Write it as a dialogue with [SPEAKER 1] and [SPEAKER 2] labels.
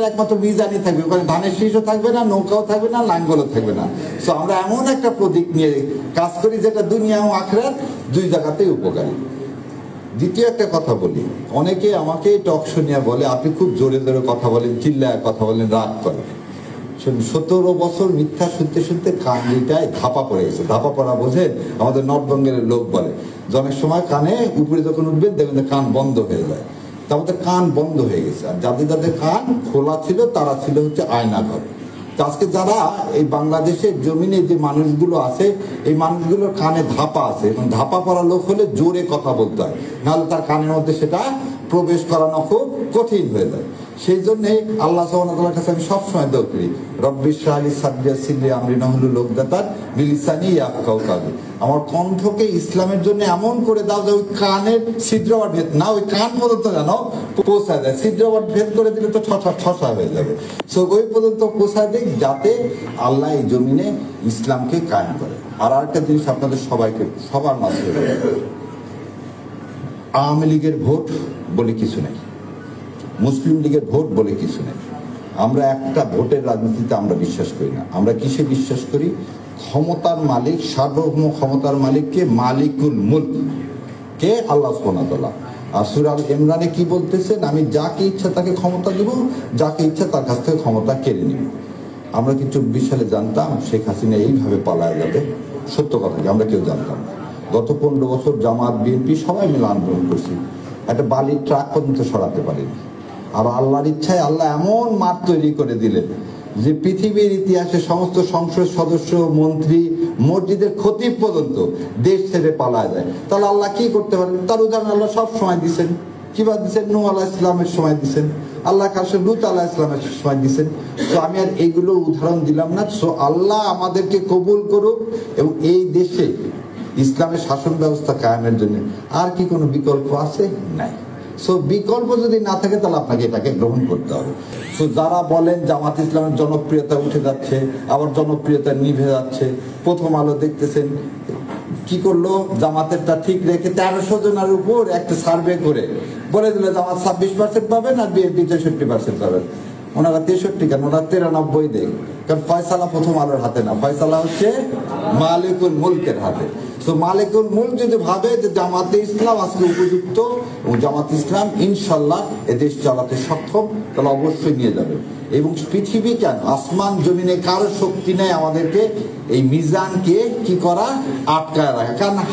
[SPEAKER 1] একমাত্র মিজানই থাকবে, ওখানে ধানের শীষও থাকবে না, নৌকাও থাকবে না, লাঙ্গলও থাকবে না। তো আমরা এমন একটা প্রতীক নিয়ে কাজ করি যেটা দুনিয়া ও আখিরাত দুই জায়গাতেই উপকারী। দ্বিতীয় একটা কথা বলি, অনেকে আমাকে টক শুনিয়া বলে আপনি খুব জোরে জোরে কথা বলেন, চিল্লায় কথা বলেন, রাগ করেন। 17 বছর মিথ্যা শুনতে শুনতে কানটায় ধাপা পড়ে গেছে। ধাপা পড়া বোঝেন? আমাদের নর্থবেঙ্গলের লোক বলে যে অনেক সময় কানে উপরে যখন উঠবেন দেখবেন কান বন্ধ হয়ে যায়। আমাদের কান বন্ধ হয়ে গেছে। আর যাদের যাদের কান খোলা ছিল তারা ছিল হচ্ছে আয়নাঘর। আজকে যারা এই বাংলাদেশের জমিনে যে মানুষগুলো আছে, এই মানুষগুলোর কানে ধাপা আছে, এবং ধাপা পড়া লোক হলে জোরে কথা বলতে হয়, নাহলে তার কানের মধ্যে সেটা প্রবেশ করানো খুব কঠিন হয়ে যায়। সেই জন্যই আল্লাহ সুবহানাহু ওয়া তাআলার কাছে আমি সবসময় দোয়া করি, রব্বি ইশরাহ লি সাদরি ওয়াসসির লি আমরি ওয়াহলুল উকদাতাম মিন লিসানি ইয়াফকাহু কাওলি। আমার কণ্ঠকে ইসলামের জন্য এমন করে দাও যে ওই কানের ছিদ্র আবার ভেদ না, ওই কান পর্যন্ত যেন পৌঁছায় যায়। ছিদ্র আবার ভেদ করে দিলে তো ঠসা হয়ে যাবে। সো ওই পর্যন্ত পৌঁছায় দেখ, যাতে আল্লাহ এই জমিনে ইসলামকে কায়েম করে। আর একটা জিনিস আপনাদের সবাইকে সবার মাঝে, আওয়ামী লীগের ভোট বলে কিছু নেই, মুসলিম লীগের ভোট বলে কিছু নেই। আমরা একটা ভোটের রাজনীতিতে আমরা বিশ্বাস করি না। আমরা কিসে বিশ্বাস করি? ক্ষমতার মালিক, সার্বভৌম ক্ষমতার মালিককে মালিকুল মুলক কে আল্লাহ সুবহানাহু ওয়া তাআলা। আর সূরা আল ইমরানে কি বলতেছেন? আমি যাকে ইচ্ছা তাকে ক্ষমতা দিব, যাকে ইচ্ছা তার কাছ থেকে ক্ষমতা কেড়ে নিব। আমরা কি 24 সালে জানতাম শেখ হাসিনা এইভাবে পালায় যাবে? সত্য কথা কি আমরা কেউ জানতাম না। গত 15 বছর জামাত বিএনপি সবাই মিলে আন্দোলন করছি, একটা বালির ট্রাক পর্যন্ত সরাতে পারিনি। আর আল্লাহর ইচ্ছায় আল্লাহ এমন মাঠ তৈরি করে দিলেন যে পৃথিবীর ইতিহাসে সমস্ত সংসদ সদস্য, মন্ত্রী, মসজিদের খতিব পর্যন্ত দেশ ছেড়ে পালায় যায়। তাহলে আল্লাহ কি করতে পারেন? তার উদাহরণ আল্লাহ সব সময় দিচ্ছেন। কিভাবে দিচ্ছেন? নূহ আলাইহিস সালামের সময় দিচ্ছেন, আল্লাহ কাছে লূত আলাইহিস সালামের সময় দিচ্ছেন। তো আমি আর এইগুলো উদাহরণ দিলাম না। সো আল্লাহ আমাদেরকে কবুল করুক, এবং এই দেশে ইসলামের শাসন ব্যবস্থা কায়েমের জন্য আর কি কোনো বিকল্প আছে? নাই। সো বিকল্প যদি না থাকে তাহলে আপনাকে এটাকে গ্রহণ করতে হবে। তো যারা বলেন জামাত ইসলামের জনপ্রিয়তা উঠে যাচ্ছে, আবার জনপ্রিয়তা নিভে যাচ্ছে, প্রথম আলো দেখতেছেন কি করলো, জামাতেরটা ঠিক রেখে 1300 জনের উপর একটা সার্ভে করে বলে দিল জামাত 26% পাবেন আর বিএনপি 63% পাবেন। ওনারা 63 কেন, ওনারা 93 দেখ। কারণ ফয়সালা প্রথম আলোর হাতে না, ফয়সালা হচ্ছে মালিকুল মুলকের হাতে। তো মালিকুল মুলক যদি ভাবে যে জামাতে ইসলাম আজকে উপযুক্ত এবং জামাতে ইসলাম ইনশাল্লাহ এ দেশ চালাতে সক্ষম, তাহলে অবশ্যই নিয়ে যাবে। এবং পৃথিবী কেন, আসমান জমিনে কারো শক্তি নেই আমাদেরকে এই মিজানকে কি করা, আটকায় রাখা। কারণ